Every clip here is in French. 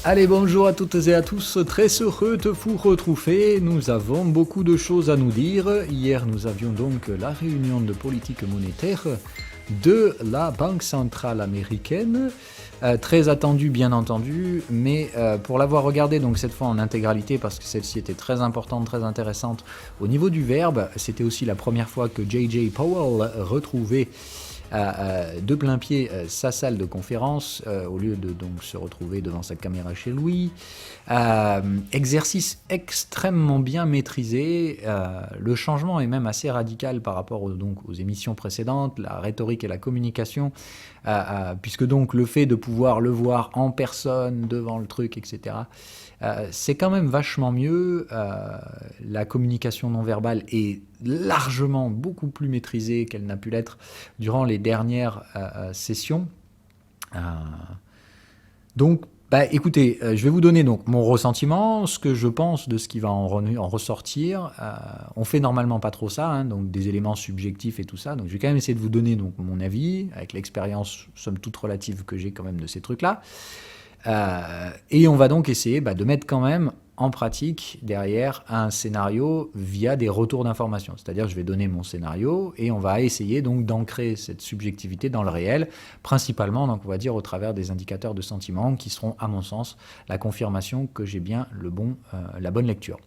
Allez, bonjour à toutes et à tous, très heureux de vous retrouver. Nous avons beaucoup de choses à nous dire. Hier, nous avions donc la réunion de politique monétaire de la Banque centrale américaine. Très attendue, bien entendu, mais pour l'avoir regardé donc cette fois en intégralité, parce que celle-ci était très importante, très intéressante au niveau du verbe, c'était aussi la première fois que J.J. Powell retrouvait de plein pied sa salle de conférence au lieu de donc se retrouver devant sa caméra chez lui. Exercice extrêmement bien maîtrisé. Le changement est même assez radical par rapport aux émissions précédentes, la rhétorique et la communication, puisque donc le fait de pouvoir le voir en personne devant le truc, etc., c'est quand même vachement mieux. La communication non verbale est largement beaucoup plus maîtrisée qu'elle n'a pu l'être durant les dernières sessions. Donc, écoutez, je vais vous donner donc mon ressentiment, ce que je pense de ce qui va en ressortir. On fait normalement pas trop ça, donc des éléments subjectifs et tout ça. Donc, je vais quand même essayer de vous donner donc mon avis avec l'expérience somme toute relative que j'ai quand même de ces trucs-là. Et on va donc essayer de mettre quand même en pratique derrière un scénario via des retours d'informations. C'est-à-dire je vais donner mon scénario et on va essayer donc d'ancrer cette subjectivité dans le réel, principalement donc on va dire au travers des indicateurs de sentiment qui seront à mon sens la confirmation que j'ai bien la bonne lecture.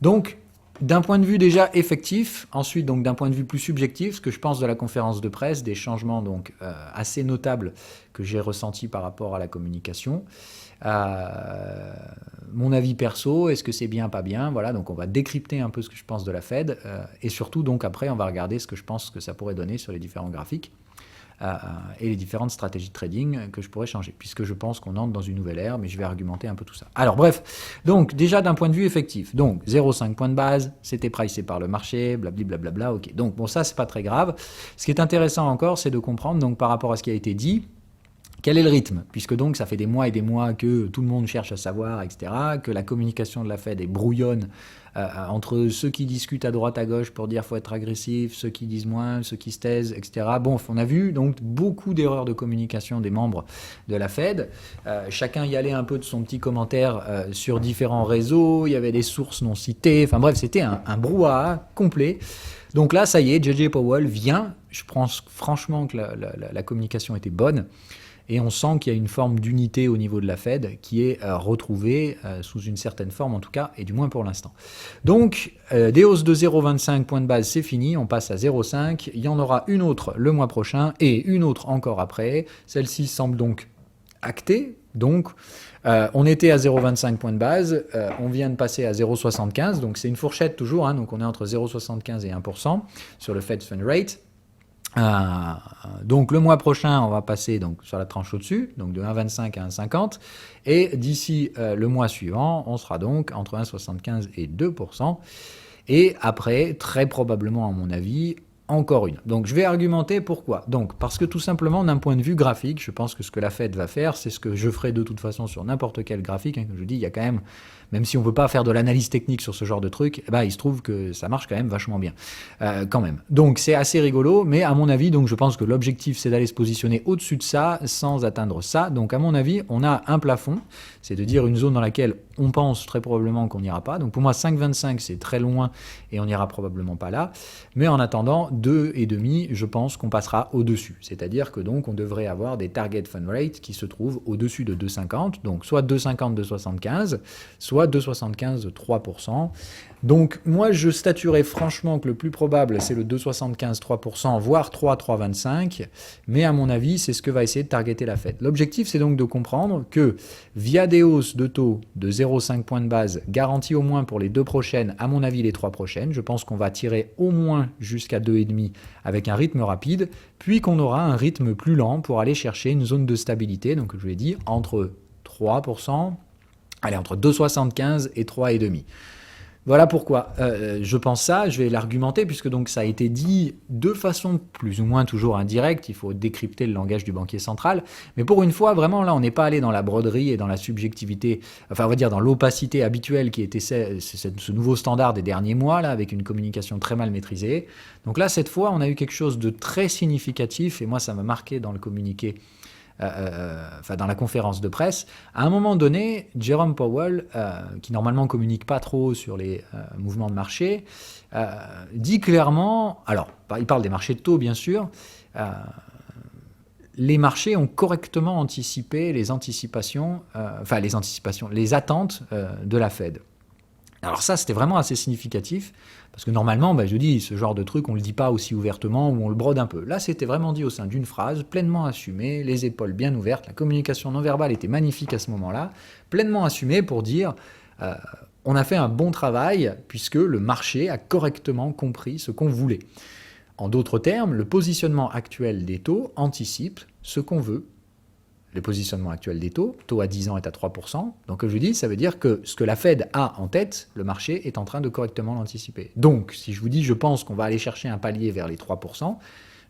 Donc d'un point de vue déjà effectif, ensuite donc d'un point de vue plus subjectif, ce que je pense de la conférence de presse, des changements donc assez notables que j'ai ressentis par rapport à la communication. Mon avis perso, est-ce que c'est bien, pas bien, voilà, donc on va décrypter un peu ce que je pense de la Fed, et surtout donc après on va regarder ce que je pense que ça pourrait donner sur les différents graphiques. Et les différentes stratégies de trading que je pourrais changer, puisque je pense qu'on entre dans une nouvelle ère, mais je vais argumenter un peu tout ça. Alors bref, donc déjà d'un point de vue effectif, donc 0,5 points de base, c'était pricé par le marché, blablabla, ok. Donc bon, ça c'est pas très grave. Ce qui est intéressant encore, c'est de comprendre donc par rapport à ce qui a été dit, quel est le rythme, puisque donc ça fait des mois et des mois que tout le monde cherche à savoir, etc., que la communication de la Fed est brouillonne entre ceux qui discutent à droite à gauche pour dire faut être agressif, ceux qui disent moins, ceux qui se taisent, etc. Bon, on a vu donc beaucoup d'erreurs de communication des membres de la Fed. Chacun y allait un peu de son petit commentaire sur différents réseaux, il y avait des sources non citées, enfin bref, c'était un brouhaha complet. Donc là, ça y est, J.J. Powell vient, je pense franchement que la communication était bonne, et on sent qu'il y a une forme d'unité au niveau de la Fed qui est retrouvée sous une certaine forme en tout cas, et du moins pour l'instant. Donc, des hausses de 0,25 points de base, c'est fini, on passe à 0,5. Il y en aura une autre le mois prochain et une autre encore après. Celle-ci semble donc actée. Donc, on était à 0,25 points de base, on vient de passer à 0,75, donc c'est une fourchette toujours, donc on est entre 0,75 et 1% sur le Fed Fund Rate. Donc le mois prochain, on va passer donc sur la tranche au-dessus, donc de 1,25 à 1,50, et d'ici le mois suivant, on sera donc entre 1,75 et 2%, et après, très probablement à mon avis, encore une. Donc je vais argumenter pourquoi. Donc parce que tout simplement d'un point de vue graphique, je pense que ce que la Fed va faire, c'est ce que je ferai de toute façon sur n'importe quel graphique. Comme je vous dis, il y a quand même si on ne peut pas faire de l'analyse technique sur ce genre de truc, il se trouve que ça marche quand même vachement bien. Quand même. Donc c'est assez rigolo, mais à mon avis, donc je pense que l'objectif c'est d'aller se positionner au-dessus de ça sans atteindre ça. Donc à mon avis, on a un plafond, c'est de dire une zone dans laquelle on pense très probablement qu'on n'ira pas. Donc pour moi, 5,25 c'est très loin et on n'ira probablement pas là. Mais en attendant, 2,5, je pense qu'on passera au-dessus. C'est-à-dire que donc on devrait avoir des target fund rate qui se trouvent au-dessus de 2,50, donc soit 2,50, 2,75, soit 2,75, 3%. Donc moi je statuerais franchement que le plus probable c'est le 2,75, 3%, voire 3, 3,25, mais à mon avis c'est ce que va essayer de targeter la Fed. L'objectif c'est donc de comprendre que via des hausses de taux de 0,5 points de base garanties au moins pour les 2 prochaines, à mon avis les 3 prochaines, je pense qu'on va tirer au moins jusqu'à 2,5 avec un rythme rapide, puis qu'on aura un rythme plus lent pour aller chercher une zone de stabilité, donc je vous l'ai dit, entre 3%, entre 2,75 et 3,5. Voilà pourquoi je pense ça, je vais l'argumenter, puisque donc ça a été dit de façon plus ou moins toujours indirecte, il faut décrypter le langage du banquier central, mais pour une fois, vraiment, là, on n'est pas allé dans la broderie et dans la subjectivité, enfin, on va dire dans l'opacité habituelle qui était ce nouveau standard des derniers mois, là, avec une communication très mal maîtrisée. Donc là, cette fois, on a eu quelque chose de très significatif, et moi, ça m'a marqué dans le communiqué dans la conférence de presse, à un moment donné, Jerome Powell, qui normalement communique pas trop sur les mouvements de marché, dit clairement, alors il parle des marchés de taux bien sûr, les marchés ont correctement anticipé les attentes de la Fed. Alors ça, c'était vraiment assez significatif, parce que normalement, je dis, ce genre de truc, on ne le dit pas aussi ouvertement, ou on le brode un peu. Là, c'était vraiment dit au sein d'une phrase, pleinement assumée, les épaules bien ouvertes, la communication non verbale était magnifique à ce moment-là, pleinement assumée pour dire, on a fait un bon travail, puisque le marché a correctement compris ce qu'on voulait. En d'autres termes, le positionnement actuel des taux anticipe ce qu'on veut. Le positionnement actuel des taux à 10 ans est à 3%. Donc, comme je dis, ça veut dire que ce que la Fed a en tête, le marché est en train de correctement l'anticiper. Donc, si je vous dis, je pense qu'on va aller chercher un palier vers les 3%,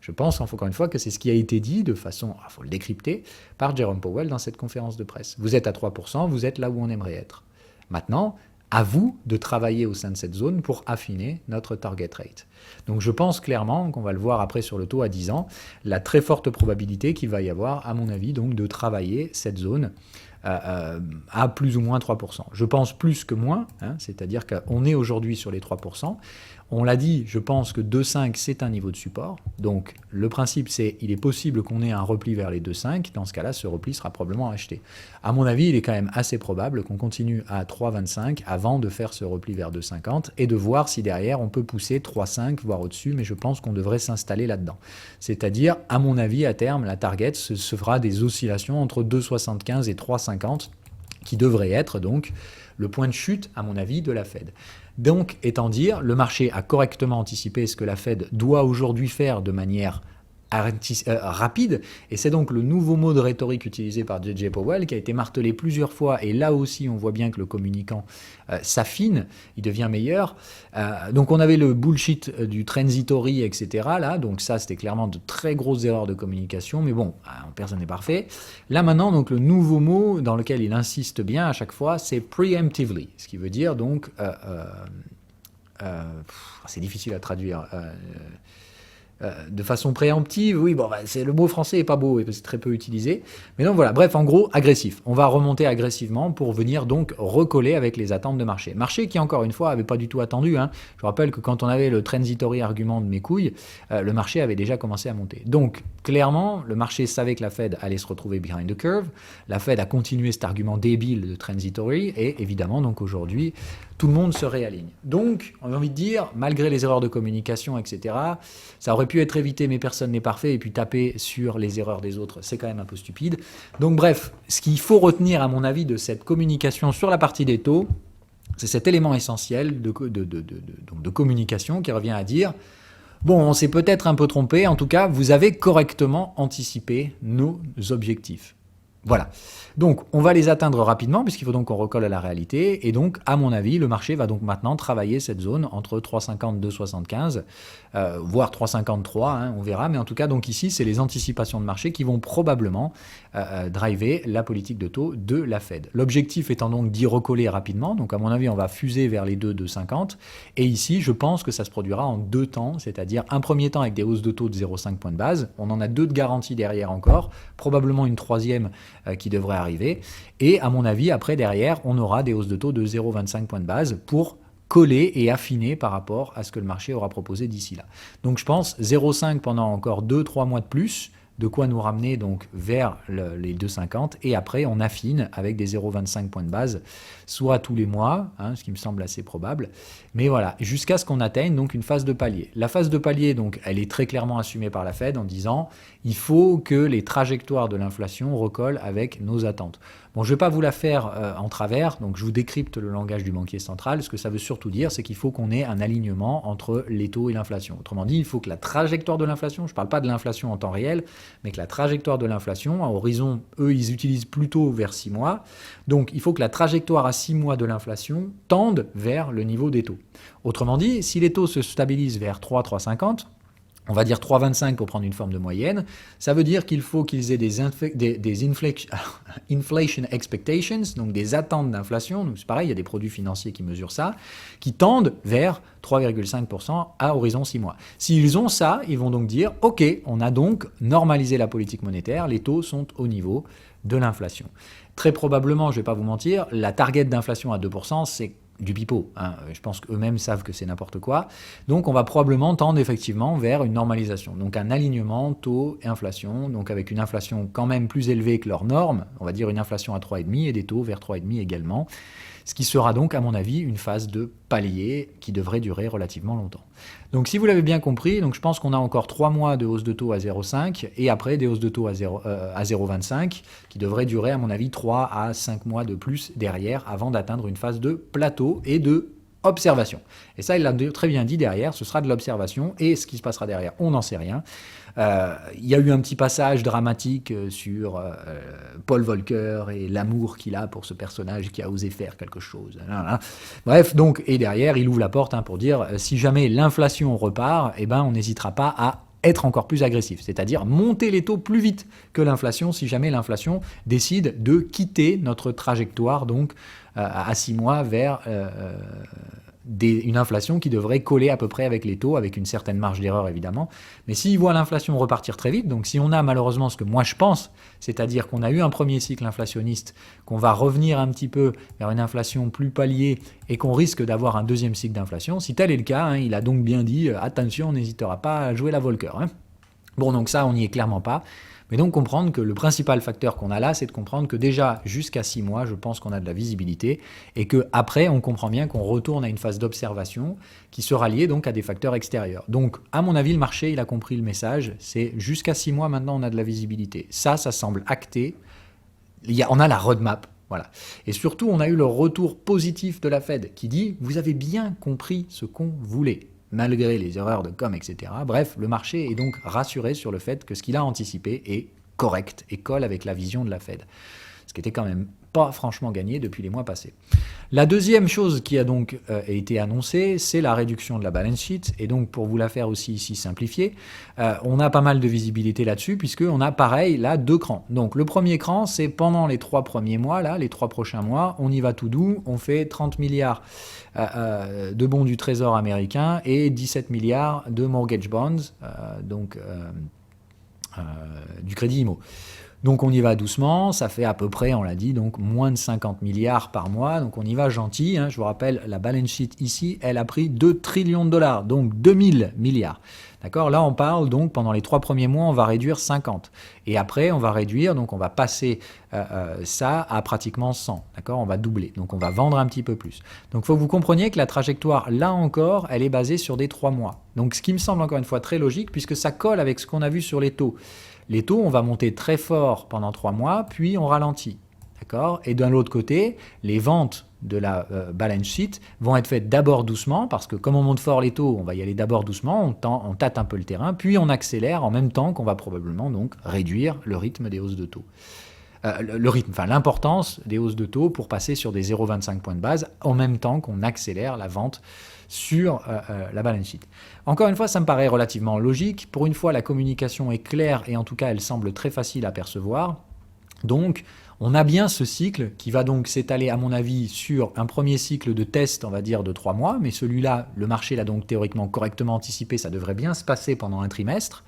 je pense, encore une fois, que c'est ce qui a été dit de façon, il faut le décrypter, par Jerome Powell dans cette conférence de presse. Vous êtes à 3%, vous êtes là où on aimerait être. Maintenant, à vous de travailler au sein de cette zone pour affiner notre target rate. Donc je pense clairement, qu'on va le voir après sur le taux à 10 ans, la très forte probabilité qu'il va y avoir, à mon avis, donc de travailler cette zone à plus ou moins 3%. Je pense plus que moins, c'est-à-dire qu'on est aujourd'hui sur les 3%. On l'a dit, je pense que 2,5 c'est un niveau de support. Donc le principe c'est, il est possible qu'on ait un repli vers les 2,5. Dans ce cas-là, ce repli sera probablement acheté. À mon avis, il est quand même assez probable qu'on continue à 3,25 avant de faire ce repli vers 2,50 et de voir si derrière on peut pousser 3,5 voire au-dessus, mais je pense qu'on devrait s'installer là-dedans. C'est-à-dire, à mon avis, à terme, la target se fera des oscillations entre 2,75 et 3,50 qui devrait être donc le point de chute, à mon avis, de la Fed. Donc, étant dire, le marché a correctement anticipé ce que la Fed doit aujourd'hui faire de manière rapide, et c'est donc le nouveau mot de rhétorique utilisé par J.J. Powell qui a été martelé plusieurs fois, et là aussi on voit bien que le communicant s'affine, il devient meilleur. Donc on avait le bullshit du transitory, etc. Là, donc ça c'était clairement de très grosses erreurs de communication, mais bon, personne n'est parfait. Là maintenant, donc le nouveau mot dans lequel il insiste bien à chaque fois, c'est preemptively, ce qui veut dire donc, c'est difficile à traduire, de façon préemptive, oui, c'est le mot français est pas beau et c'est très peu utilisé. Mais donc voilà, bref, en gros, agressif. On va remonter agressivement pour venir donc recoller avec les attentes de marché. Marché qui, encore une fois, avait pas du tout attendu. Je rappelle que quand on avait le transitory argument de mes couilles, le marché avait déjà commencé à monter. Donc, clairement, le marché savait que la Fed allait se retrouver behind the curve. La Fed a continué cet argument débile de transitory et évidemment, donc aujourd'hui, tout le monde se réaligne. Donc, on a envie de dire, malgré les erreurs de communication, etc., ça aurait pu être évité, mais personne n'est parfait, et puis taper sur les erreurs des autres, c'est quand même un peu stupide. Donc bref, ce qu'il faut retenir, à mon avis, de cette communication sur la partie des taux, c'est cet élément essentiel de communication qui revient à dire, bon, on s'est peut-être un peu trompé, en tout cas, vous avez correctement anticipé nos objectifs. Voilà. Donc, on va les atteindre rapidement, puisqu'il faut donc qu'on recolle à la réalité. Et donc, à mon avis, le marché va donc maintenant travailler cette zone entre 3,50 et 2,75, voire 3,53, on verra. Mais en tout cas, donc ici, c'est les anticipations de marché qui vont probablement driver la politique de taux de la Fed. L'objectif étant donc d'y recoller rapidement. Donc, à mon avis, on va fuser vers les 2,50. Et ici, je pense que ça se produira en deux temps, c'est-à-dire un premier temps avec des hausses de taux de 0,5 points de base. On en a deux de garantie derrière encore, probablement une troisième qui devrait arriver. Et à mon avis, après, derrière, on aura des hausses de taux de 0,25 points de base pour coller et affiner par rapport à ce que le marché aura proposé d'ici là. Donc je pense 0,5 pendant encore 2-3 mois de plus, de quoi nous ramener donc vers les 2,50 et après on affine avec des 0,25 points de base, soit tous les mois, ce qui me semble assez probable. Mais voilà, jusqu'à ce qu'on atteigne donc une phase de palier. La phase de palier, donc, elle est très clairement assumée par la Fed en disant il faut que les trajectoires de l'inflation recollent avec nos attentes. Bon, je ne vais pas vous la faire en travers, donc je vous décrypte le langage du banquier central. Ce que ça veut surtout dire, c'est qu'il faut qu'on ait un alignement entre les taux et l'inflation. Autrement dit, il faut que la trajectoire de l'inflation, je ne parle pas de l'inflation en temps réel, mais que la trajectoire de l'inflation, à horizon, eux, ils utilisent plutôt vers 6 mois. Donc, il faut que la trajectoire à 6 mois de l'inflation tende vers le niveau des taux. Autrement dit, si les taux se stabilisent vers 3,50, on va dire 3,25 pour prendre une forme de moyenne, ça veut dire qu'il faut qu'ils aient des inflation expectations, donc des attentes d'inflation, donc c'est pareil, il y a des produits financiers qui mesurent ça, qui tendent vers 3,5% à horizon 6 mois. S'ils ont ça, ils vont donc dire, ok, on a donc normalisé la politique monétaire, les taux sont au niveau de l'inflation. Très probablement, je ne vais pas vous mentir, la target d'inflation à 2%, c'est du pipeau. Hein. Je pense qu'eux-mêmes savent que c'est n'importe quoi. Donc on va probablement tendre effectivement vers une normalisation. Donc un alignement taux et inflation, donc avec une inflation quand même plus élevée que leur norme, on va dire une inflation à 3,5 et des taux vers 3,5 également. Ce qui sera donc, à mon avis, une phase de palier qui devrait durer relativement longtemps. Donc si vous l'avez bien compris, donc je pense qu'on a encore 3 mois de hausse de taux à 0,5 et après des hausses de taux à 0,25 qui devraient durer, à mon avis, 3 à 5 mois de plus derrière avant d'atteindre une phase de plateau et de observation. Et ça, il l'a très bien dit derrière, ce sera de l'observation et ce qui se passera derrière, on n'en sait rien. Il y a eu un petit passage dramatique sur Paul Volcker et l'amour qu'il a pour ce personnage qui a osé faire quelque chose. Bref, donc, et derrière, il ouvre la porte pour dire, si jamais l'inflation repart, eh ben, on n'hésitera pas à être encore plus agressif, c'est-à-dire monter les taux plus vite que l'inflation si jamais l'inflation décide de quitter notre trajectoire donc à 6 mois vers une inflation qui devrait coller à peu près avec les taux, avec une certaine marge d'erreur évidemment. Mais s'ils voient l'inflation repartir très vite, donc si on a malheureusement ce que moi je pense, c'est-à-dire qu'on a eu un premier cycle inflationniste, qu'on va revenir un petit peu vers une inflation plus palier et qu'on risque d'avoir un deuxième cycle d'inflation, si tel est le cas, il a donc bien dit attention, on n'hésitera pas à jouer la Volcker. Bon, donc ça, on n'y est clairement pas. Mais donc comprendre que le principal facteur qu'on a là, c'est de comprendre que déjà jusqu'à 6 mois, je pense qu'on a de la visibilité et qu'après, on comprend bien qu'on retourne à une phase d'observation qui sera liée donc à des facteurs extérieurs. Donc, à mon avis, le marché, il a compris le message. C'est jusqu'à 6 mois, maintenant, on a de la visibilité. Ça semble acté. On a la roadmap. Voilà. Et surtout, on a eu le retour positif de la Fed qui dit « Vous avez bien compris ce qu'on voulait ». Malgré les erreurs de com, etc. Bref, le marché est donc rassuré sur le fait que ce qu'il a anticipé est correct et colle avec la vision de la Fed. Ce qui était quand même pas franchement gagné depuis les mois passés. La deuxième chose qui a donc été annoncée, c'est la réduction de la balance sheet. Et donc, pour vous la faire aussi ici simplifiée, on a pas mal de visibilité là-dessus, puisqu'on a pareil, là, 2 crans. Donc, le premier cran, c'est pendant les 3 premiers mois, là, les 3 prochains mois, on y va tout doux, on fait 30 milliards de bons du Trésor américain et 17 milliards de mortgage bonds, du crédit IMO. Donc on y va doucement, ça fait à peu près, on l'a dit, donc moins de 50 milliards par mois, donc on y va gentil. Je vous rappelle, la balance sheet ici, elle a pris 2 trillions de dollars, donc 2000 milliards. D'accord ? Là, on parle donc, pendant les 3 premiers mois, on va réduire 50. Et après, on va réduire, donc on va passer ça à pratiquement 100. D'accord ? On va doubler, donc on va vendre un petit peu plus. Donc il faut que vous compreniez que la trajectoire, là encore, elle est basée sur des 3 mois. Donc ce qui me semble encore une fois très logique, puisque ça colle avec ce qu'on a vu sur les taux. Les taux, on va monter très fort pendant 3 mois, puis on ralentit. D'accord ? Et d'un autre côté, les ventes de la balance sheet vont être faites d'abord doucement, parce que comme on monte fort les taux, on va y aller d'abord doucement, on tâte un peu le terrain, puis on accélère en même temps qu'on va probablement donc réduire le rythme des hausses de taux. L'importance des hausses de taux pour passer sur des 0,25 points de base en même temps qu'on accélère la vente sur la balance sheet. Encore une fois, ça me paraît relativement logique. Pour une fois, la communication est claire et en tout cas, elle semble très facile à percevoir. Donc, on a bien ce cycle qui va donc s'étaler, à mon avis, sur un premier cycle de test, on va dire, de 3 mois. Mais celui-là, le marché l'a donc théoriquement correctement anticipé. Ça devrait bien se passer pendant un trimestre.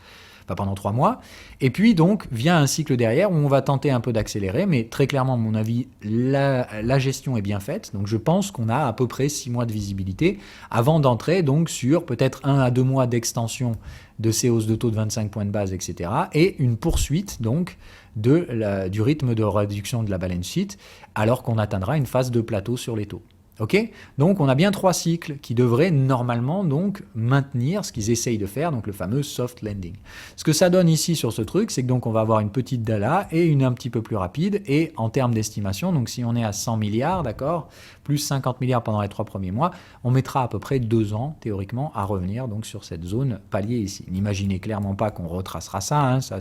Pas pendant 3 mois. Et puis donc vient un cycle derrière où on va tenter un peu d'accélérer, mais très clairement, à mon avis, la gestion est bien faite. Donc je pense qu'on a à peu près 6 mois de visibilité avant d'entrer donc sur peut-être 1 à 2 mois d'extension de ces hausses de taux de 25 points de base, etc. Et une poursuite donc du rythme de réduction de la balance sheet alors qu'on atteindra une phase de plateau sur les taux. Ok ? Donc on a bien 3 cycles qui devraient normalement donc maintenir ce qu'ils essayent de faire, donc le fameux soft landing. Ce que ça donne ici sur ce truc, c'est que donc on va avoir une petite dala et une un petit peu plus rapide, et en termes d'estimation, donc si on est à 100 milliards, d'accord, plus 50 milliards pendant les 3 premiers mois, on mettra à peu près 2 ans théoriquement à revenir donc sur cette zone palier ici. N'imaginez clairement pas qu'on retracera ça, ça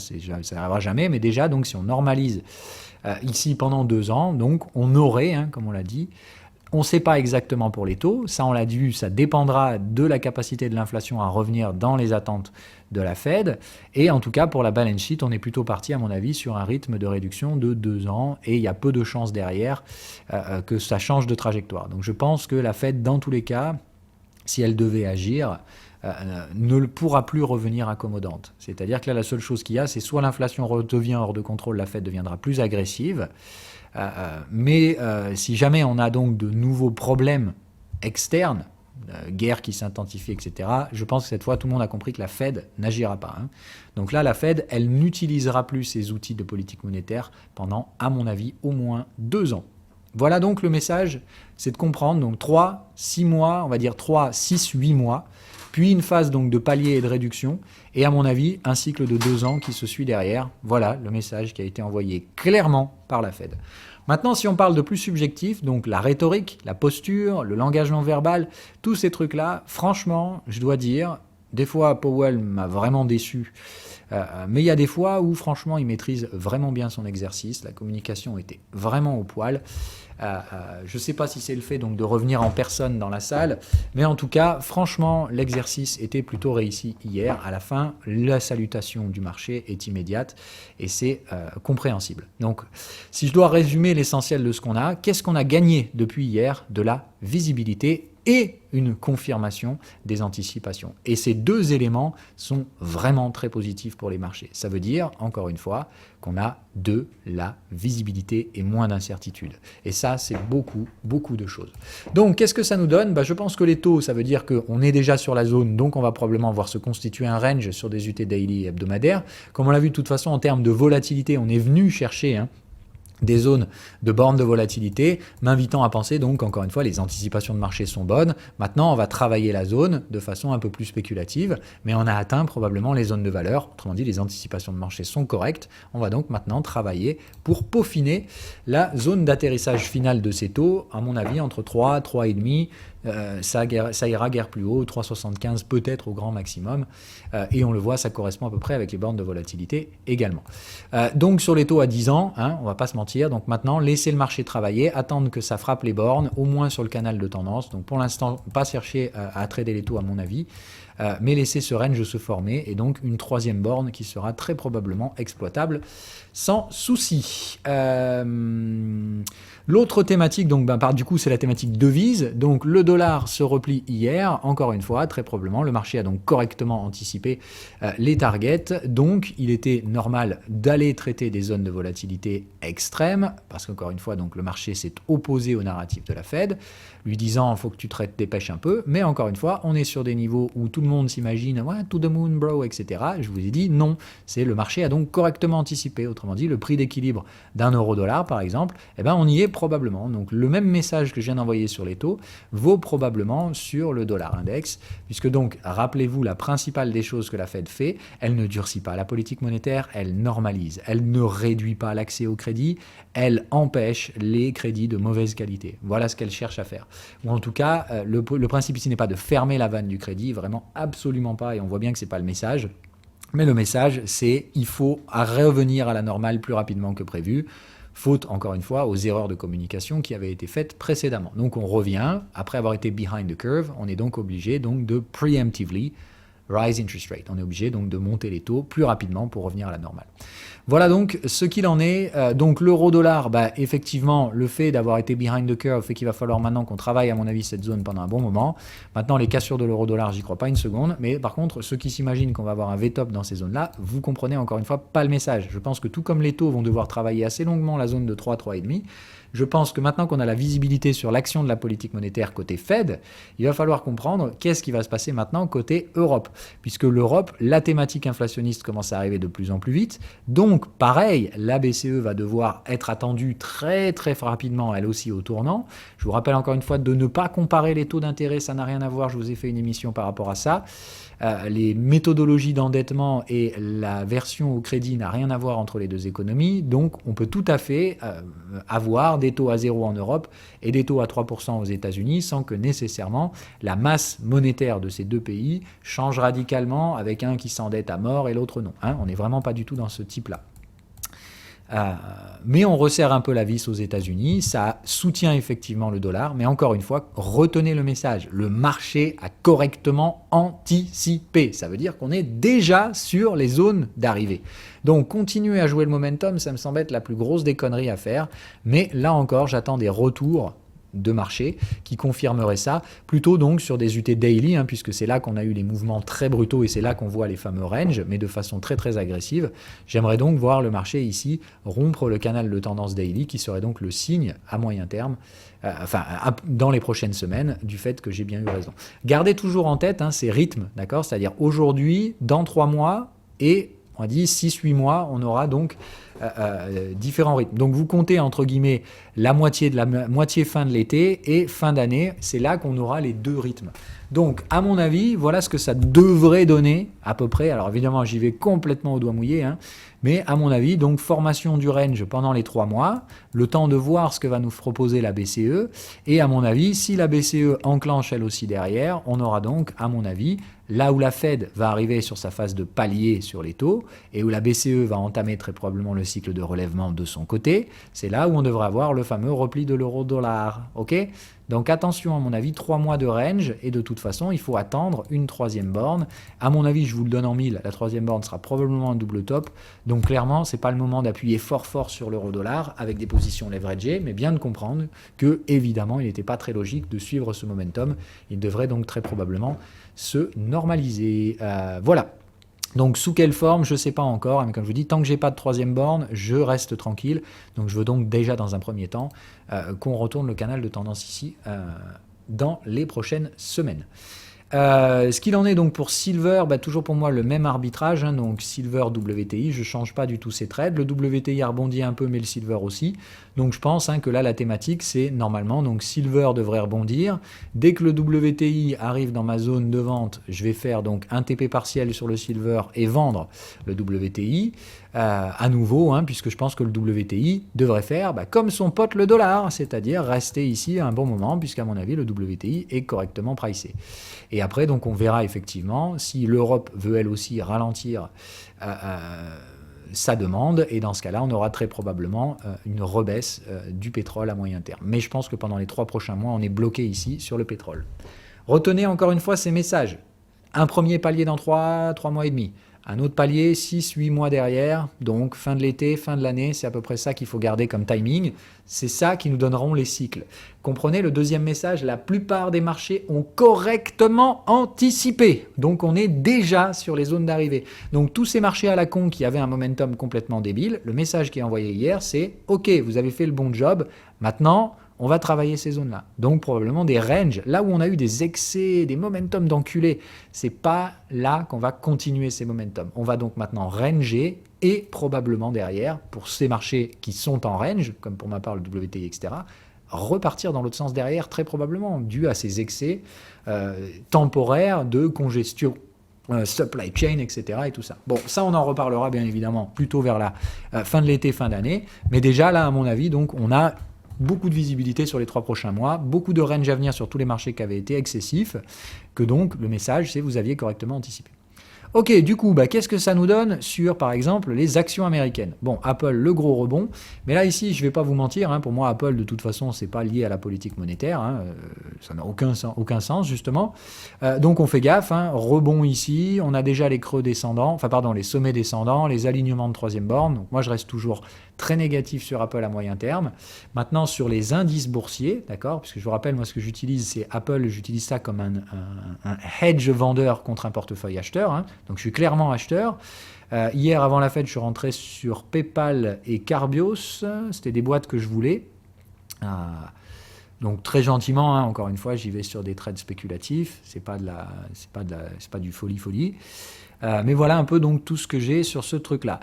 n'arrivera jamais, mais déjà donc si on normalise ici pendant 2 ans, donc on aurait, comme on l'a dit, On ne sait pas exactement pour les taux, ça on l'a vu, ça dépendra de la capacité de l'inflation à revenir dans les attentes de la Fed. Et en tout cas, pour la balance sheet, on est plutôt parti, à mon avis, sur un rythme de réduction de 2 ans. Et il y a peu de chances derrière que ça change de trajectoire. Donc je pense que la Fed, dans tous les cas, si elle devait agir, ne pourra plus revenir accommodante. C'est-à-dire que là, la seule chose qu'il y a, c'est soit l'inflation redevient hors de contrôle, la Fed deviendra plus agressive, mais si jamais on a donc de nouveaux problèmes externes, guerre qui s'intensifie, etc., je pense que cette fois, tout le monde a compris que la Fed n'agira pas. Donc là, la Fed, elle n'utilisera plus ses outils de politique monétaire pendant, à mon avis, au moins 2 ans. Voilà donc le message, c'est de comprendre, donc 3, 6 mois, on va dire 3, 6, 8 mois, puis une phase donc de palier et de réduction, et à mon avis, un cycle de 2 ans qui se suit derrière. Voilà le message qui a été envoyé clairement par la Fed. Maintenant, si on parle de plus subjectif, donc la rhétorique, la posture, le langage non verbal, tous ces trucs-là, franchement, je dois dire, des fois Powell m'a vraiment déçu, mais il y a des fois où franchement il maîtrise vraiment bien son exercice, la communication était vraiment au poil. Je ne sais pas si c'est le fait donc de revenir en personne dans la salle, mais en tout cas, franchement, l'exercice était plutôt réussi hier. À la fin, la salutation du marché est immédiate et c'est compréhensible. Donc, si je dois résumer l'essentiel de ce qu'on a, qu'est-ce qu'on a gagné depuis hier? De la visibilité et une confirmation des anticipations. Et ces deux éléments sont vraiment très positifs pour les marchés. Ça veut dire, encore une fois, qu'on a de la visibilité et moins d'incertitude. Et ça, c'est beaucoup, beaucoup de choses. Donc, qu'est-ce que ça nous donne? Je pense que les taux, ça veut dire qu'on est déjà sur la zone, donc on va probablement voir se constituer un range sur des UT daily et hebdomadaires. Comme on l'a vu de toute façon, en termes de volatilité, on est venu chercher des zones de bornes de volatilité, m'invitant à penser donc, encore une fois, les anticipations de marché sont bonnes. Maintenant, on va travailler la zone de façon un peu plus spéculative, mais on a atteint probablement les zones de valeur. Autrement dit, les anticipations de marché sont correctes. On va donc maintenant travailler pour peaufiner la zone d'atterrissage finale de ces taux, à mon avis, entre 3, 3,5, ça ira guère plus haut, 3,75 peut-être au grand maximum, et on le voit, ça correspond à peu près avec les bornes de volatilité également. Donc sur les taux à 10 ans, on va pas se mentir, donc maintenant laisser le marché travailler, attendre que ça frappe les bornes, au moins sur le canal de tendance, donc pour l'instant pas chercher à trader les taux à mon avis, mais laisser ce range se former, et donc une troisième borne qui sera très probablement exploitable sans souci. L'autre thématique, donc, du coup, c'est la thématique devise. Donc, le dollar se replie hier, encore une fois, très probablement. Le marché a donc correctement anticipé les targets. Donc, il était normal d'aller traiter des zones de volatilité extrêmes, parce qu'encore une fois, donc, le marché s'est opposé au narratif de la Fed, lui disant, il faut que tu traites tes pêches un peu. Mais encore une fois, on est sur des niveaux où tout le monde s'imagine, ouais, to the moon, bro, etc. Je vous ai dit, non. Le marché a donc correctement anticipé. Autrement dit, le prix d'équilibre d'un euro-dollar, par exemple, on y est probablement. Donc le même message que je viens d'envoyer sur les taux vaut probablement sur le dollar index, puisque donc, rappelez-vous, la principale des choses que la Fed fait, elle ne durcit pas la politique monétaire, elle normalise, elle ne réduit pas l'accès au crédit, elle empêche les crédits de mauvaise qualité. Voilà ce qu'elle cherche à faire. Ou en tout cas, le principe ici n'est pas de fermer la vanne du crédit, vraiment absolument pas, et on voit bien que c'est pas le message. Mais le message, c'est il faut revenir à la normale plus rapidement que prévu, faute, encore une fois, aux erreurs de communication qui avaient été faites précédemment. Donc on revient, après avoir été behind the curve, on est donc obligé donc de preemptively rise interest rate. On est obligé donc de monter les taux plus rapidement pour revenir à la normale. Voilà donc ce qu'il en est. Donc l'euro-dollar, effectivement, le fait d'avoir été behind the curve fait qu'il va falloir maintenant qu'on travaille, à mon avis, cette zone pendant un bon moment. Maintenant, les cassures de l'euro-dollar, j'y crois pas une seconde. Mais par contre, ceux qui s'imaginent qu'on va avoir un V-top dans ces zones-là, vous comprenez encore une fois pas le message. Je pense que tout comme les taux vont devoir travailler assez longuement la zone de 3, 3,5, je pense que maintenant qu'on a la visibilité sur l'action de la politique monétaire côté Fed, il va falloir comprendre qu'est-ce qui va se passer maintenant côté Europe. Puisque l'Europe, la thématique inflationniste commence à arriver de plus en plus vite. Donc, pareil, la BCE va devoir être attendue très très rapidement, elle aussi, au tournant. Je vous rappelle encore une fois de ne pas comparer les taux d'intérêt, ça n'a rien à voir, je vous ai fait une émission par rapport à ça. Les méthodologies d'endettement et la version au crédit n'a rien à voir entre les deux économies, donc on peut tout à fait avoir des taux à 0 en Europe et des taux à 3% aux États-Unis sans que nécessairement la masse monétaire de ces deux pays change radicalement avec un qui s'endette à mort et l'autre non. On n'est vraiment pas du tout dans ce type-là. Mais on resserre un peu la vis aux États-Unis, ça soutient effectivement le dollar, mais encore une fois, retenez le message, le marché a correctement anticipé. Ça veut dire qu'on est déjà sur les zones d'arrivée. Donc continuer à jouer le momentum, ça me semble être la plus grosse des conneries à faire, mais là encore, j'attends des retours de marché qui confirmerait ça, plutôt donc sur des UT daily, puisque c'est là qu'on a eu les mouvements très brutaux et c'est là qu'on voit les fameux ranges, mais de façon très très agressive. J'aimerais donc voir le marché ici rompre le canal de tendance daily, qui serait donc le signe à moyen terme, dans les prochaines semaines, du fait que j'ai bien eu raison. Gardez toujours en tête ces rythmes, d'accord? C'est-à-dire aujourd'hui, dans 3 mois et on a dit 6-8 mois, on aura donc différents rythmes. Donc vous comptez entre guillemets la moitié fin de l'été et fin d'année, c'est là qu'on aura les 2 rythmes. Donc à mon avis, voilà ce que ça devrait donner à peu près. Alors évidemment, j'y vais complètement au doigt mouillé, mais à mon avis, donc formation du range pendant les 3 mois, le temps de voir ce que va nous proposer la BCE, et à mon avis, si la BCE enclenche elle aussi derrière, on aura donc, à mon avis, là où la Fed va arriver sur sa phase de palier sur les taux, et où la BCE va entamer très probablement le cycle de relèvement de son côté, c'est là où on devrait avoir le fameux repli de l'euro-dollar. Ok ? Donc attention, à mon avis, 3 mois de range, et de toute façon, il faut attendre une 3e borne. À mon avis, je vous le donne en 1000, la 3e borne sera probablement un double top. Donc clairement, ce n'est pas le moment d'appuyer fort sur l'euro-dollar avec des positions leveragées, mais bien de comprendre que, évidemment, il n'était pas très logique de suivre ce momentum. Il devrait donc très probablement se normaliser. Voilà. Donc sous quelle forme, je ne sais pas encore, mais comme je vous dis, tant que j'ai pas de 3e borne, je reste tranquille. Donc je veux donc déjà dans un premier temps qu'on retourne le canal de tendance ici dans les prochaines semaines. Ce qu'il en est donc pour Silver, toujours pour moi le même arbitrage, donc Silver WTI, je ne change pas du tout ces trades. Le WTI a rebondi un peu, mais le Silver aussi. Donc je pense que là la thématique c'est normalement, donc Silver devrait rebondir. Dès que le WTI arrive dans ma zone de vente, je vais faire donc un TP partiel sur le Silver et vendre le WTI à nouveau, puisque je pense que le WTI devrait faire comme son pote le dollar, c'est-à-dire rester ici à un bon moment, puisqu'à mon avis le WTI est correctement pricé. Et après, donc, on verra effectivement si l'Europe veut elle aussi ralentir sa demande. Et dans ce cas-là, on aura très probablement une rebaisse du pétrole à moyen terme. Mais je pense que pendant les 3 prochains mois, on est bloqué ici sur le pétrole. Retenez encore une fois ces messages. Un premier palier dans 3 mois et demi. Un autre palier, 6-8 mois derrière, donc fin de l'été, fin de l'année, c'est à peu près ça qu'il faut garder comme timing. C'est ça qui nous donneront les cycles. Comprenez le deuxième message, la plupart des marchés ont correctement anticipé. Donc on est déjà sur les zones d'arrivée. Donc tous ces marchés à la con qui avaient un momentum complètement débile, le message qui est envoyé hier, c'est « Ok, vous avez fait le bon job, maintenant… » on va travailler ces zones-là. Donc probablement des ranges, là où on a eu des excès, des momentum d'enculés, c'est pas là qu'on va continuer ces momentum. On va donc maintenant ranger et probablement derrière, pour ces marchés qui sont en range, comme pour ma part le WTI, etc., repartir dans l'autre sens derrière, très probablement, dû à ces excès temporaires de congestion. Supply chain, etc. et tout ça. Bon, ça on en reparlera bien évidemment plutôt vers la fin de l'été, fin d'année, mais déjà là à mon avis, donc on a beaucoup de visibilité sur les 3 prochains mois, beaucoup de range à venir sur tous les marchés qui avaient été excessifs, que donc le message c'est vous aviez correctement anticipé. Ok, du coup, qu'est-ce que ça nous donne sur, par exemple, les actions américaines? Bon, Apple, le gros rebond, mais là, ici, je ne vais pas vous mentir, pour moi, Apple, de toute façon, ce n'est pas lié à la politique monétaire, ça n'a aucun sens, justement. Donc, on fait gaffe, rebond ici, on a déjà les creux descendants, les sommets descendants, les alignements de 3e borne, donc moi, je reste toujours très négatif sur Apple à moyen terme. Maintenant, sur les indices boursiers, d'accord, puisque je vous rappelle, moi, ce que j'utilise, c'est Apple, j'utilise ça comme un hedge vendeur contre un portefeuille acheteur, donc je suis clairement acheteur. Hier, avant la fête, je suis rentré sur PayPal et Carbios. C'était des boîtes que je voulais. Donc très gentiment, encore une fois, j'y vais sur des trades spéculatifs. C'est pas du folie. Mais voilà un peu donc tout ce que j'ai sur ce truc-là.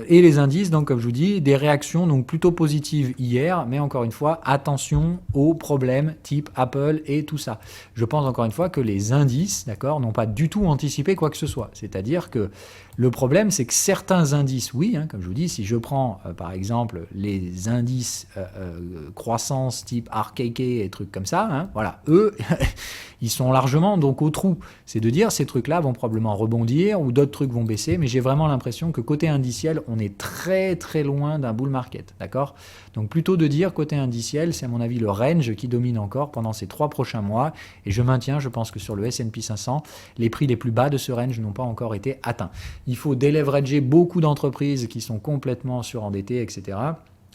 Et les indices, donc comme je vous dis, des réactions donc plutôt positives hier, mais encore une fois, attention aux problèmes type Apple et tout ça. Je pense encore une fois que les indices, d'accord, n'ont pas du tout anticipé quoi que ce soit. C'est-à-dire que le problème, c'est que certains indices, oui, comme je vous dis, si je prends par exemple les indices croissance type RKK et trucs comme ça, voilà, eux, ils sont largement donc au trou. C'est de dire ces trucs-là vont probablement rebondir ou d'autres trucs vont baisser, mais j'ai vraiment l'impression que côté indiciel, on est très très loin d'un bull market, d'accord? Donc plutôt de dire côté indiciel, c'est à mon avis le range qui domine encore pendant ces 3 prochains mois. Et je maintiens, je pense que sur le S&P 500, les prix les plus bas de ce range n'ont pas encore été atteints. Il faut déleverager beaucoup d'entreprises qui sont complètement surendettées, etc.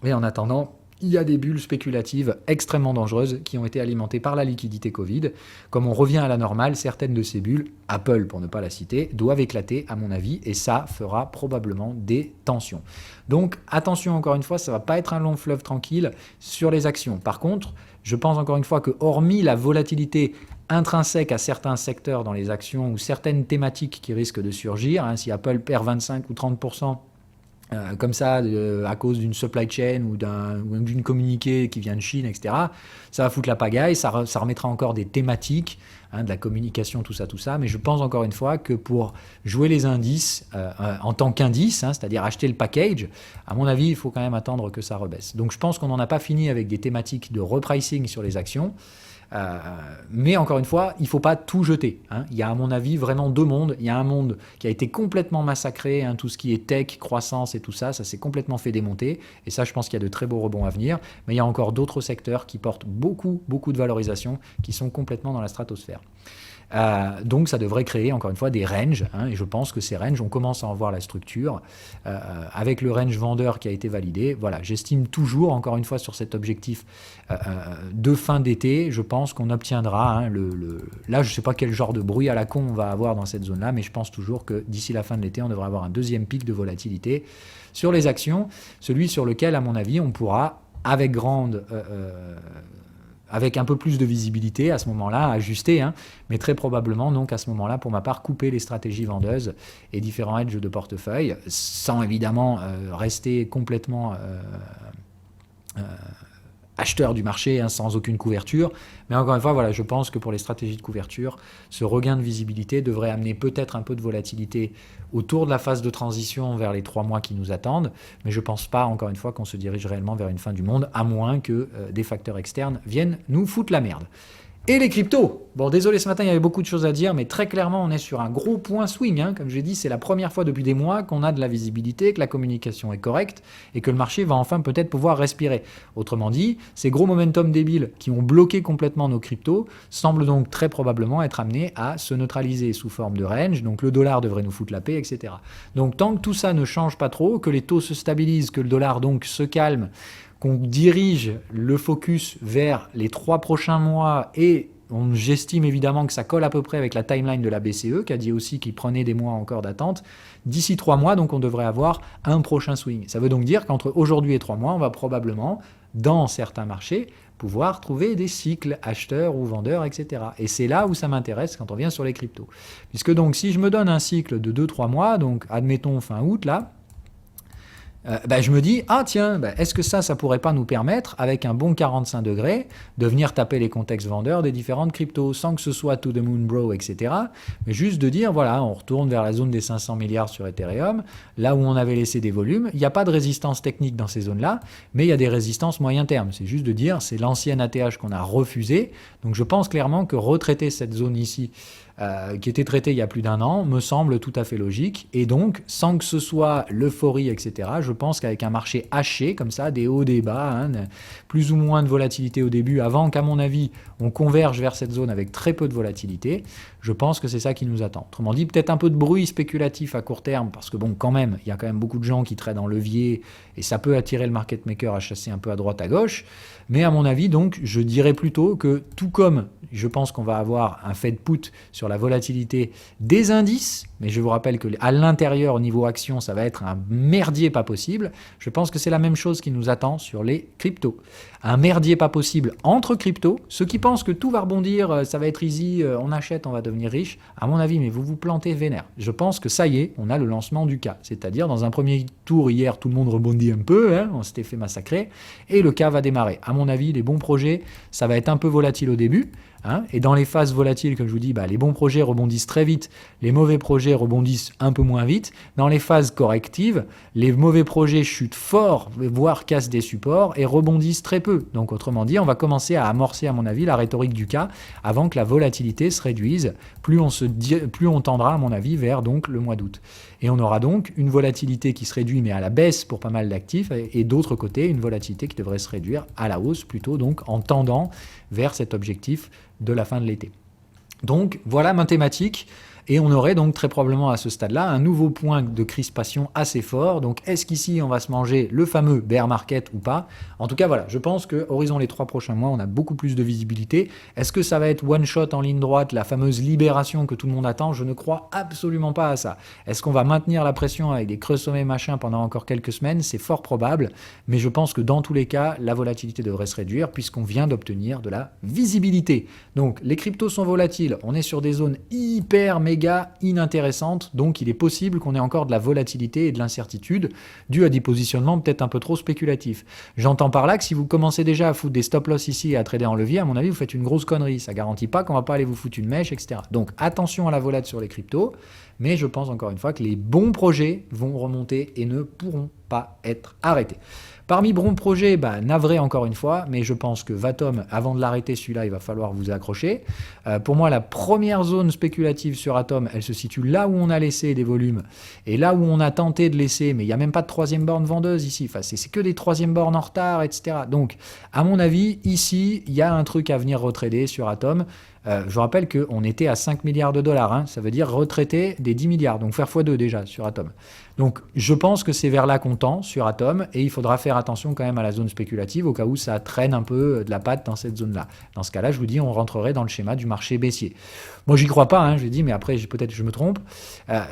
Et en attendant, il y a des bulles spéculatives extrêmement dangereuses qui ont été alimentées par la liquidité Covid. Comme on revient à la normale, certaines de ces bulles, Apple pour ne pas la citer, doivent éclater à mon avis et ça fera probablement des tensions. Donc attention encore une fois, ça ne va pas être un long fleuve tranquille sur les actions. Par contre, je pense encore une fois que hormis la volatilité intrinsèque à certains secteurs dans les actions ou certaines thématiques qui risquent de surgir, si Apple perd 25 ou 30%, comme ça, à cause d'une supply chain ou d'une communiqué qui vient de Chine, etc., ça va foutre la pagaille, ça remettra encore des thématiques, de la communication, tout ça, mais je pense encore une fois que pour jouer les indices en tant qu'indice, c'est-à-dire acheter le package, à mon avis, il faut quand même attendre que ça rebaisse. Donc je pense qu'on n'en a pas fini avec des thématiques de repricing sur les actions. Mais encore une fois, il ne faut pas tout jeter. Il y a à mon avis vraiment deux mondes. Il y a un monde qui a été complètement massacré, tout ce qui est tech, croissance et tout ça, ça s'est complètement fait démonter. Et ça, je pense qu'il y a de très beaux rebonds à venir. Mais il y a encore d'autres secteurs qui portent beaucoup de valorisation, qui sont complètement dans la stratosphère. Donc ça devrait créer encore une fois des ranges, et je pense que ces ranges, on commence à en voir la structure avec le range vendeur qui a été validé. Voilà, j'estime toujours encore une fois sur cet objectif de fin d'été, je pense qu'on obtiendra là je ne sais pas quel genre de bruit à la con on va avoir dans cette zone là, mais je pense toujours que d'ici la fin de l'été on devrait avoir un deuxième pic de volatilité sur les actions, celui sur lequel à mon avis on pourra avec un peu plus de visibilité à ce moment-là, ajuster, mais très probablement donc à ce moment-là, pour ma part, couper les stratégies vendeuses et différents hedges de portefeuille, sans évidemment rester complètement acheteur du marché sans aucune couverture. Mais encore une fois, voilà, je pense que pour les stratégies de couverture, ce regain de visibilité devrait amener peut-être un peu de volatilité autour de la phase de transition vers les 3 mois qui nous attendent. Mais je ne pense pas, encore une fois, qu'on se dirige réellement vers une fin du monde, à moins que des facteurs externes viennent nous foutre la merde. Et les cryptos. Bon, désolé, ce matin, il y avait beaucoup de choses à dire, mais très clairement, on est sur un gros point swing. Comme j'ai dit, c'est la première fois depuis des mois qu'on a de la visibilité, que la communication est correcte et que le marché va enfin peut-être pouvoir respirer. Autrement dit, ces gros momentum débiles qui ont bloqué complètement nos cryptos semblent donc très probablement être amenés à se neutraliser sous forme de range. Donc le dollar devrait nous foutre la paix, etc. Donc tant que tout ça ne change pas trop, que les taux se stabilisent, que le dollar donc se calme, qu'on dirige le focus vers les 3 prochains mois et j'estime évidemment que ça colle à peu près avec la timeline de la BCE qui a dit aussi qu'il prenait des mois encore d'attente. D'ici 3 mois, donc on devrait avoir un prochain swing. Ça veut donc dire qu'entre aujourd'hui et 3 mois, on va probablement, dans certains marchés, pouvoir trouver des cycles acheteurs ou vendeurs, etc. Et c'est là où ça m'intéresse quand on vient sur les cryptos. Puisque donc si je me donne un cycle de 2-3 mois, donc admettons fin août là, je me dis, est-ce que ça pourrait pas nous permettre, avec un bon 45 degrés, de venir taper les contextes vendeurs des différentes cryptos, sans que ce soit to the moon bro, etc. Mais juste de dire, voilà, on retourne vers la zone des 500 milliards sur Ethereum, là où on avait laissé des volumes. Il n'y a pas de résistance technique dans ces zones-là, mais il y a des résistances moyen terme. C'est juste de dire, c'est l'ancien ATH qu'on a refusé. Donc je pense clairement que retraiter cette zone ici, qui était traité il y a plus d'1 an, me semble tout à fait logique. Et donc, sans que ce soit l'euphorie, etc., je pense qu'avec un marché haché, comme ça, des hauts, des bas, plus ou moins de volatilité au début, avant qu'à mon avis, on converge vers cette zone avec très peu de volatilité, je pense que c'est ça qui nous attend. Autrement dit, peut-être un peu de bruit spéculatif à court terme, parce que bon, quand même, il y a quand même beaucoup de gens qui traitent en levier, et ça peut attirer le market maker à chasser un peu à droite, à gauche. Mais à mon avis, donc, je dirais plutôt que tout comme je pense qu'on va avoir un Fed put sur la volatilité des indices, mais je vous rappelle qu'à l'intérieur, au niveau action, ça va être un merdier pas possible. Je pense que c'est la même chose qui nous attend sur les cryptos. Un merdier pas possible entre cryptos. Ceux qui pensent que tout va rebondir, ça va être easy, on achète, on va devenir riche, à mon avis, mais vous vous plantez vénère. Je pense que ça y est, on a le lancement du cas. C'est-à-dire, dans un premier tour, hier, tout le monde rebondit un peu, on s'était fait massacrer, et le cas va démarrer. À mon avis, les bons projets, ça va être un peu volatile au début, et dans les phases volatiles, comme je vous dis, les bons projets rebondissent très vite, les mauvais projets rebondissent un peu moins vite. Dans les phases correctives, les mauvais projets chutent fort, voire cassent des supports et rebondissent très peu. Donc autrement dit, on va commencer à amorcer à mon avis la rhétorique du cas avant que la volatilité se réduise, plus on tendra à mon avis vers donc le mois d'août. Et on aura donc une volatilité qui se réduit mais à la baisse pour pas mal d'actifs et d'autre côté une volatilité qui devrait se réduire à la hausse plutôt donc en tendant vers cet objectif de la fin de l'été. Donc voilà ma thématique. Et on aurait donc très probablement à ce stade-là un nouveau point de crispation assez fort. Donc est-ce qu'ici on va se manger le fameux bear market ou pas? En tout cas voilà, je pense que horizon les 3 prochains mois, on a beaucoup plus de visibilité. Est-ce que ça va être one shot en ligne droite, la fameuse libération que tout le monde attend? Je ne crois absolument pas à ça. Est-ce qu'on va maintenir la pression avec des creux sommets machin pendant encore quelques semaines? C'est fort probable, mais je pense que dans tous les cas, la volatilité devrait se réduire puisqu'on vient d'obtenir de la visibilité. Donc les cryptos sont volatiles, on est sur des zones hyper méga inintéressantes, donc il est possible qu'on ait encore de la volatilité et de l'incertitude due à des positionnements peut-être un peu trop spéculatifs. J'entends par là que si vous commencez déjà à foutre des stop-loss ici et à trader en levier, à mon avis, vous faites une grosse connerie. Ça ne garantit pas qu'on ne va pas aller vous foutre une mèche, etc. Donc attention à la volate sur les cryptos, mais je pense encore une fois que les bons projets vont remonter et ne pourront pas être arrêtés. Parmi bons projets, navré encore une fois, mais je pense que Vatom, avant de l'arrêter, celui-là, il va falloir vous accrocher. Pour moi, la première zone spéculative sur Atom, elle se situe là où on a laissé des volumes et là où on a tenté de laisser, mais il n'y a même pas de troisième borne vendeuse ici. Enfin, c'est que des troisième bornes en retard, etc. Donc, à mon avis, ici, il y a un truc à venir retrader sur Atom. Je vous rappelle qu'on était à 5 milliards de dollars, hein, ça veut dire retraiter des 10 milliards, donc faire x2 déjà sur Atom. Donc je pense que c'est vers là qu'on tend sur Atom et il faudra faire attention quand même à la zone spéculative au cas où ça traîne un peu de la patte dans cette zone-là. Dans ce cas-là, je vous dis, on rentrerait dans le schéma du marché baissier. Moi, j'y crois pas, hein, je dis, mais après, peut-être je me trompe.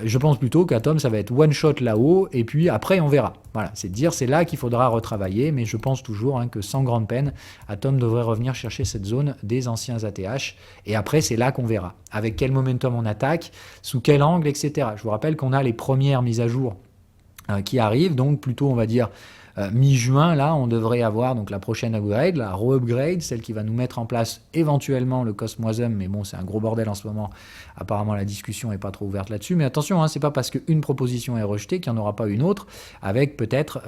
Je pense plutôt qu'Atom, ça va être one shot là-haut et puis après, on verra. Voilà, c'est de dire, c'est là qu'il faudra retravailler, mais je pense toujours que sans grande peine, Atom devrait revenir chercher cette zone des anciens ATH et après, c'est là qu'on verra. Avec quel momentum on attaque, sous quel angle, etc. Je vous rappelle qu'on a les premières mises à jour qui arrivent, donc plutôt, on va dire, mi-juin, là, on devrait avoir donc la prochaine upgrade, la re-upgrade, celle qui va nous mettre en place éventuellement le Cosmosm, mais bon, c'est un gros bordel en ce moment. Apparemment, la discussion n'est pas trop ouverte là-dessus. Mais attention, hein, c'est pas parce qu'une proposition est rejetée qu'il n'y en aura pas une autre, avec peut-être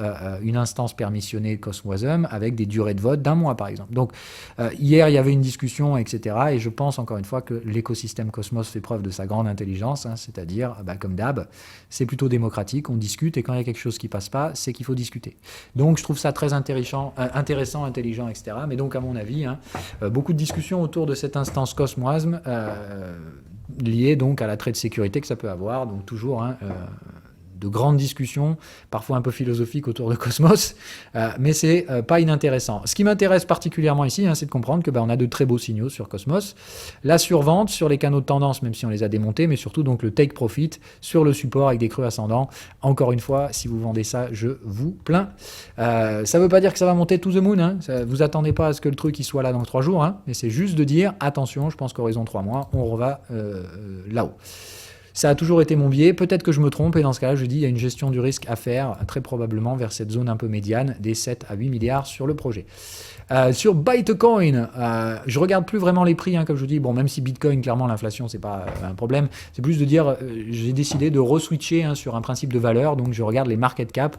une instance permissionnée Cosmosm, avec des durées de vote d'un mois, par exemple. Donc, hier, il y avait une discussion, etc. Et je pense, encore une fois, que l'écosystème Cosmos fait preuve de sa grande intelligence, hein, c'est-à-dire, comme d'hab, c'est plutôt démocratique, on discute, et quand il y a quelque chose qui passe pas, c'est qu'il faut discuter. Donc je trouve ça très intéressant, intelligent, etc. Mais donc à mon avis, beaucoup de discussions autour de cette instance Cosmosm liée donc à l'attrait de sécurité que ça peut avoir. Donc toujours de grandes discussions, parfois un peu philosophiques autour de Cosmos, mais c'est pas inintéressant. Ce qui m'intéresse particulièrement ici, c'est de comprendre que on a de très beaux signaux sur Cosmos. La survente sur les canaux de tendance, même si on les a démontés, mais surtout donc le take profit sur le support avec des creux ascendants. Encore une fois, si vous vendez ça, je vous plains. Ça veut pas dire que ça va monter to the moon. Vous attendez pas à ce que le truc il soit là dans 3 jours, mais c'est juste de dire attention, je pense qu'horizon 3 mois, on reva là-haut. Ça a toujours été mon biais, peut-être que je me trompe, et dans ce cas-là, je dis il y a une gestion du risque à faire, très probablement vers cette zone un peu médiane, des 7 à 8 milliards sur le projet. Sur Bitcoin, je regarde plus vraiment les prix, comme je vous dis, même si Bitcoin, clairement, l'inflation, c'est pas un problème, c'est plus de dire, j'ai décidé de re-switcher sur un principe de valeur, donc je regarde les market cap,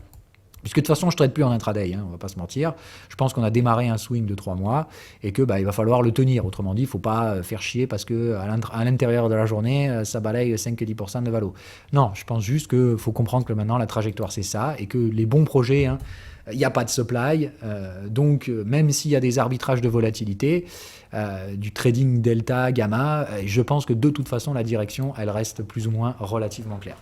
puisque de toute façon, je ne trade plus en intraday, on ne va pas se mentir. Je pense qu'on a démarré un swing de 3 mois et que il va falloir le tenir. Autrement dit, il ne faut pas faire chier parce qu'à l'intérieur de la journée, ça balaye 5-10% de valo. Non, je pense juste qu'il faut comprendre que maintenant, la trajectoire, c'est ça et que les bons projets, il n'y a pas de supply. Donc, même s'il y a des arbitrages de volatilité, du trading delta, gamma, je pense que de toute façon, la direction, elle reste plus ou moins relativement claire.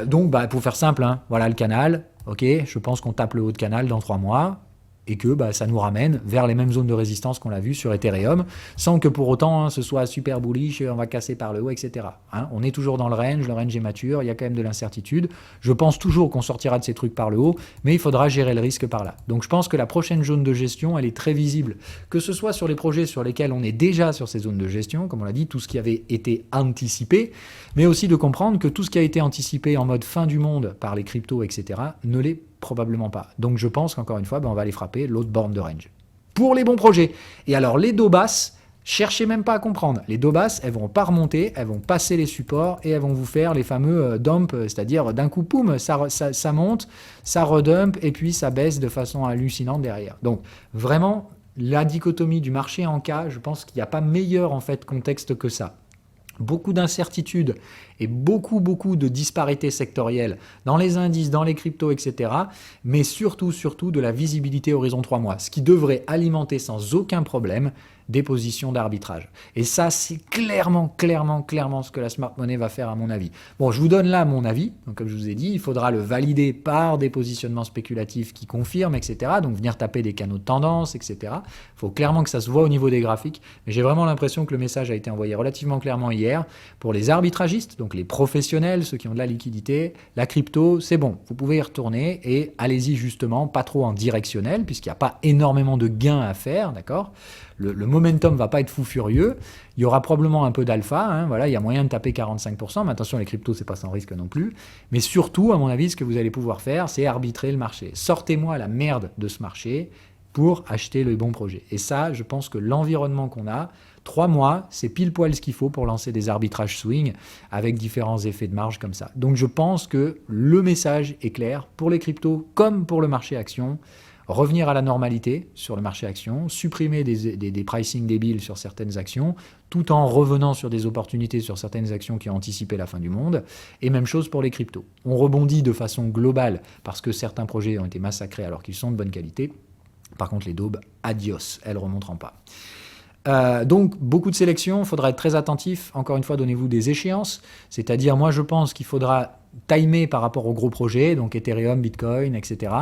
Donc, pour faire simple, voilà le canal. Ok, je pense qu'on tape le haut de canal dans 3 mois et que ça nous ramène vers les mêmes zones de résistance qu'on l'a vu sur Ethereum, sans que pour autant ce soit super bullish, on va casser par le haut, etc. On est toujours dans le range est mature, il y a quand même de l'incertitude. Je pense toujours qu'on sortira de ces trucs par le haut, mais il faudra gérer le risque par là. Donc je pense que la prochaine zone de gestion, elle est très visible, que ce soit sur les projets sur lesquels on est déjà sur ces zones de gestion, comme on l'a dit, tout ce qui avait été anticipé, mais aussi de comprendre que tout ce qui a été anticipé en mode fin du monde par les cryptos, etc., ne l'est probablement pas. Donc je pense qu'encore une fois, on va aller frapper l'autre borne de range. Pour les bons projets. Et alors les dos basses, Cherchez même pas à comprendre. Les dos basses, elles vont pas remonter, elles vont passer les supports et elles vont vous faire les fameux dumps, c'est-à-dire d'un coup, poum, ça monte, ça redump et puis ça baisse de façon hallucinante derrière. Donc vraiment, la dichotomie du marché en cas, je pense qu'il n'y a pas meilleur en fait contexte que ça. Beaucoup d'incertitudes et beaucoup de disparités sectorielles dans les indices, dans les cryptos, etc. Mais surtout de la visibilité horizon 3 mois, ce qui devrait alimenter sans aucun problème des positions d'arbitrage. Et ça, c'est clairement ce que la smart money va faire à mon avis. Bon, je vous donne là mon avis. Donc, comme je vous ai dit, il faudra le valider par des positionnements spéculatifs qui confirment, etc. Donc, venir taper des canaux de tendance, etc. Il faut clairement que ça se voit au niveau des graphiques. Mais j'ai vraiment l'impression que le message a été envoyé relativement clairement hier. Pour les arbitragistes, donc les professionnels, ceux qui ont de la liquidité, la crypto, c'est bon. Vous pouvez y retourner et allez-y justement, pas trop en directionnel, puisqu'il n'y a pas énormément de gains à faire, d'accord ? Le momentum va pas être fou furieux. Il y aura probablement un peu d'alpha. Hein, voilà, il y a moyen de taper 45%. Mais attention, les cryptos, c'est pas sans risque non plus. Mais surtout, à mon avis, ce que vous allez pouvoir faire, c'est arbitrer le marché. Sortez-moi la merde de ce marché pour acheter le bon projet. Et ça, je pense que l'environnement qu'on a, 3 mois, c'est pile poil ce qu'il faut pour lancer des arbitrages swing avec différents effets de marge comme ça. Donc je pense que le message est clair pour les cryptos comme pour le marché action. Revenir à la normalité sur le marché action, supprimer des pricing débiles sur certaines actions, tout en revenant sur des opportunités sur certaines actions qui ont anticipé la fin du monde, et même chose pour les cryptos. On rebondit de façon globale parce que certains projets ont été massacrés alors qu'ils sont de bonne qualité. Par contre, les daubes, adios, elles ne remonteront pas. Donc, beaucoup de sélections, il faudra être très attentif. Encore une fois, donnez-vous des échéances. C'est-à-dire, moi, je pense qu'il faudra timer par rapport aux gros projets, donc Ethereum, Bitcoin, etc.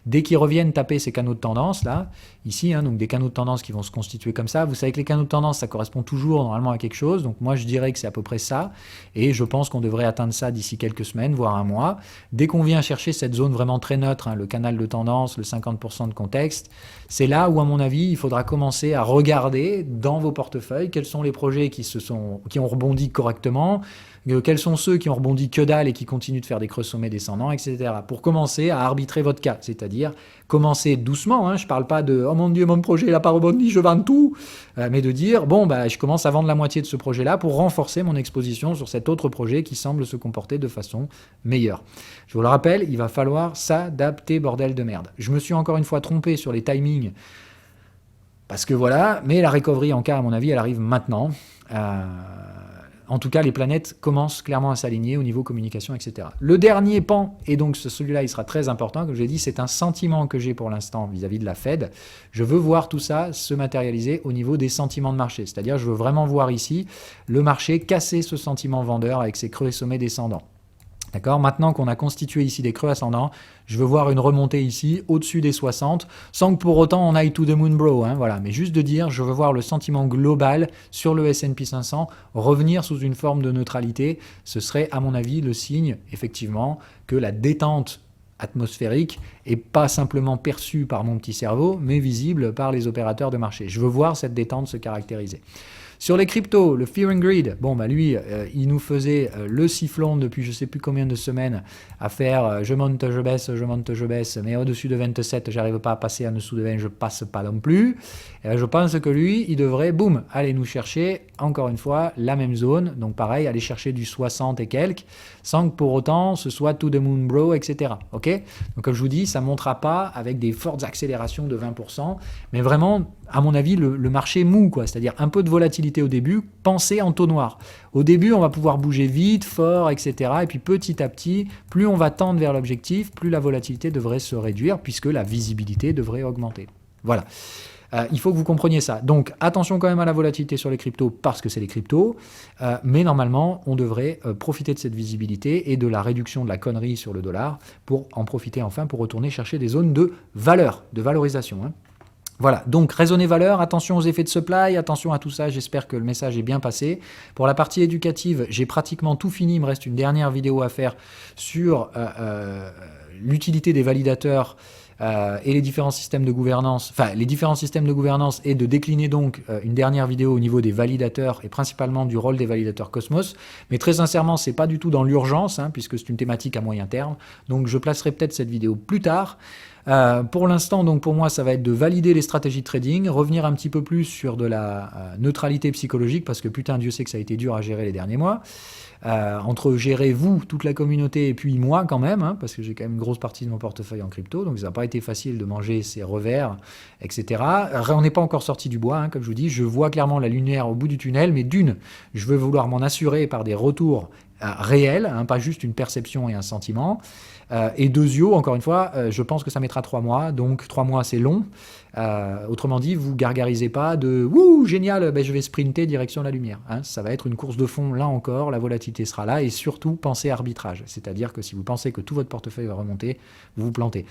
Dès qu'ils reviennent taper ces canaux de tendance, là, ici, hein, donc des canaux de tendance qui vont se constituer comme ça. Vous savez que les canaux de tendance, ça correspond toujours normalement à quelque chose. Donc, moi, je dirais que c'est à peu près ça. Et je pense qu'on devrait atteindre ça d'ici quelques semaines, voire un mois. Dès qu'on vient chercher cette zone vraiment très neutre, hein, le canal de tendance, le 50% de contexte, c'est là où, à mon avis, il faudra commencer à regarder dans vos portefeuilles quels sont les projets qui ont rebondi correctement, quels sont ceux qui ont rebondi que dalle et qui continuent de faire des creux sommets descendants, etc. Pour commencer à arbitrer votre cas, c'est-à-dire commencer doucement, hein, je ne parle pas de « oh mon Dieu, mon projet n'a pas rebondi, je vends tout », mais de dire « bon, bah, je commence à vendre la moitié de ce projet-là pour renforcer mon exposition sur cet autre projet qui semble se comporter de façon meilleure ». Je vous le rappelle, il va falloir s'adapter, bordel de merde. Je me suis encore une fois trompé sur les timings, parce que voilà, mais la recovery en cas, à mon avis, elle arrive maintenant. En tout cas, les planètes commencent clairement à s'aligner au niveau communication, etc. Le dernier pan, et donc celui-là, il sera très important, comme je l'ai dit, c'est un sentiment que j'ai pour l'instant vis-à-vis de la Fed. Je veux voir tout ça se matérialiser au niveau des sentiments de marché. C'est-à-dire, je veux vraiment voir ici le marché casser ce sentiment vendeur avec ses creux et sommets descendants. D'accord ? Maintenant qu'on a constitué ici des creux ascendants, je veux voir une remontée ici, au-dessus des 60, sans que pour autant on aille to the moon bro. Hein, voilà. Mais juste de dire, je veux voir le sentiment global sur le S&P 500 revenir sous une forme de neutralité. Ce serait, à mon avis, le signe, effectivement, que la détente atmosphérique et pas simplement perçue par mon petit cerveau, mais visible par les opérateurs de marché. Je veux voir cette détente se caractériser. Sur les cryptos, le Fear and Greed, bon, bah lui, il nous faisait le sifflon depuis je ne sais plus combien de semaines à faire je monte, je baisse, mais au-dessus de 27, j'arrive pas à passer en dessous de 20, je passe pas non plus. Et je pense que lui, il devrait, boum, aller nous chercher, encore une fois, la même zone. Donc pareil, aller chercher du 60 et quelques, sans que pour autant ce soit to the moon bro, etc. Ok ? Donc comme je vous dis, ça ne montera pas avec des fortes accélérations de 20%, mais vraiment, à mon avis, le marché mou, quoi. C'est-à-dire un peu de volatilité au début, pensez en taux noir. Au début, on va pouvoir bouger vite, fort, etc. Et puis petit à petit, plus on va tendre vers l'objectif, plus la volatilité devrait se réduire, puisque la visibilité devrait augmenter. Voilà. Il faut que vous compreniez ça. Donc, attention quand même à la volatilité sur les cryptos parce que c'est les cryptos. Mais normalement, on devrait profiter de cette visibilité et de la réduction de la connerie sur le dollar pour en profiter enfin pour retourner chercher des zones de valeur, de valorisation. Hein. Voilà, donc raisonner valeur, attention aux effets de supply, attention à tout ça, j'espère que le message est bien passé. Pour la partie éducative, j'ai pratiquement tout fini, il me reste une dernière vidéo à faire sur l'utilité des validateurs et les différents systèmes de gouvernance, et de décliner donc une dernière vidéo au niveau des validateurs et principalement du rôle des validateurs Cosmos. Mais très sincèrement, c'est pas du tout dans l'urgence, hein, puisque c'est une thématique à moyen terme. Donc je placerai peut-être cette vidéo plus tard. Pour l'instant, donc pour moi, ça va être de valider les stratégies de trading, revenir un petit peu plus sur de la neutralité psychologique, parce que putain, Dieu sait que ça a été dur à gérer les derniers mois. Entre gérer vous, toute la communauté, et puis moi quand même, hein, parce que j'ai quand même une grosse partie de mon portefeuille en crypto, donc ça n'a pas été facile de manger ces revers, etc. On n'est pas encore sorti du bois, hein, comme je vous dis, je vois clairement la lumière au bout du tunnel, mais d'une, je veux vouloir m'en assurer par des retours réels, hein, pas juste une perception et un sentiment. Et deuxio, encore une fois, je pense que ça mettra 3 mois, donc 3 mois c'est long. Autrement dit, vous gargarisez pas de « Wouh, génial, ben je vais sprinter direction la lumière hein ». Ça va être une course de fond, là encore, la volatilité sera là, et surtout, pensez arbitrage. C'est-à-dire que si vous pensez que tout votre portefeuille va remonter, vous vous plantez.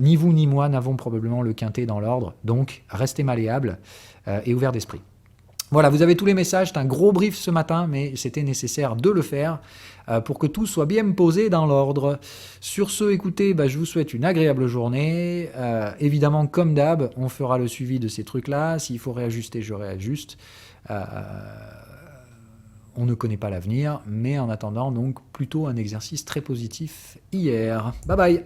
Ni vous ni moi n'avons probablement le quintet dans l'ordre, donc restez malléable et ouvert d'esprit. Voilà, vous avez tous les messages, c'est un gros brief ce matin, mais c'était nécessaire de le faire pour que tout soit bien posé dans l'ordre. Sur ce, écoutez, je vous souhaite une agréable journée. Évidemment, comme d'hab, on fera le suivi de ces trucs-là. S'il faut réajuster, je réajuste. On ne connaît pas l'avenir, mais en attendant, donc plutôt un exercice très positif hier. Bye bye.